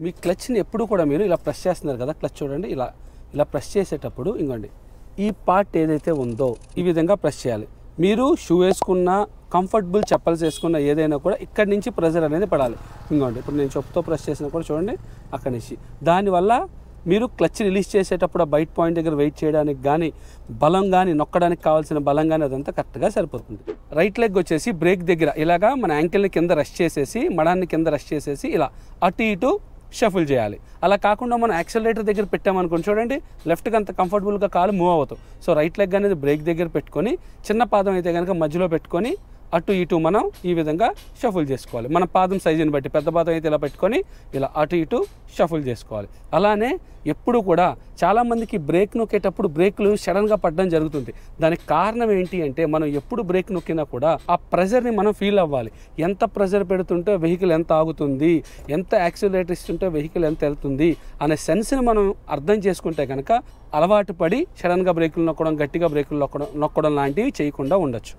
మీ క్లచ్ని ఎప్పుడు కూడా మీరు ఇలా ప్రెస్ చేస్తున్నారు కదా, క్లచ్ చూడండి, ఇలా ప్రెస్ చేసేటప్పుడు ఇంకోండి ఈ పార్ట్ ఏదైతే ఉందో ఈ విధంగా ప్రెస్ చేయాలి. మీరు షూ వేసుకున్న కంఫర్టబుల్ చెప్పల్స్ వేసుకున్న ఏదైనా కూడా ఇక్కడి నుంచి ప్రెజర్ అనేది పడాలి. ఇంకోండి ఇప్పుడు నేను చెప్పుతో ప్రెస్ చేసినా కూడా చూడండి అక్కడి నుంచి. దానివల్ల మీరు క్లచ్ రిలీజ్ చేసేటప్పుడు ఆ బైట్ పాయింట్ దగ్గర వెయిట్ చేయడానికి కానీ బలం కానీ నొక్కడానికి కావాల్సిన బలం కానీ అదంతా కరెక్ట్గా సరిపోతుంది. రైట్ లెగ్ వచ్చేసి బ్రేక్ దగ్గర ఇలాగా మన యాంకిల్ని కింద రెస్ట్ చేసేసి మడాన్ని కింద రెస్ట్ చేసేసి ఇలా అటు ఇటు షఫుల్ చేయాలి. అలా కాకుండా మనం యాక్సిలరేటర్ దగ్గర పెట్టామనుకోండి చూడండి లెఫ్ట్కి అంత కంఫర్టబుల్గా కాలు మూవ్ అవుతాం. సో రైట్ లెగ్ అనేది బ్రేక్ దగ్గర పెట్టుకొని చిన్న పాదం అయితే కనుక మధ్యలో పెట్టుకొని అటు ఇటు మనం ఈ విధంగా షఫుల్ చేసుకోవాలి. మన పాదం సైజుని బట్టి పెద్ద పాదం అయితే ఇలా పెట్టుకొని ఇలా అటు ఇటు షఫుల్ చేసుకోవాలి. అలానే ఎప్పుడు కూడా చాలామందికి బ్రేక్ నొక్కేటప్పుడు బ్రేక్లు సడన్గా పడడం జరుగుతుంది. దానికి కారణం ఏంటి అంటే మనం ఎప్పుడు బ్రేక్ నొక్కినా కూడా ఆ ప్రెజర్ని మనం ఫీల్ అవ్వాలి. ఎంత ప్రెజర్ పెడుతుంటే వెహికల్ ఎంత ఆగుతుంది, ఎంత యాక్సిలరేటర్ ఇస్తుంటే వెహికల్ ఎంత వెళ్తుంది అనే సెన్స్ని మనం అర్థం చేసుకుంటే కనుక అలవాటు పడి సడన్గా బ్రేకులు నొక్కడం, గట్టిగా బ్రేకులు నొక్కడం లాంటివి చేయకుండా ఉండొచ్చు.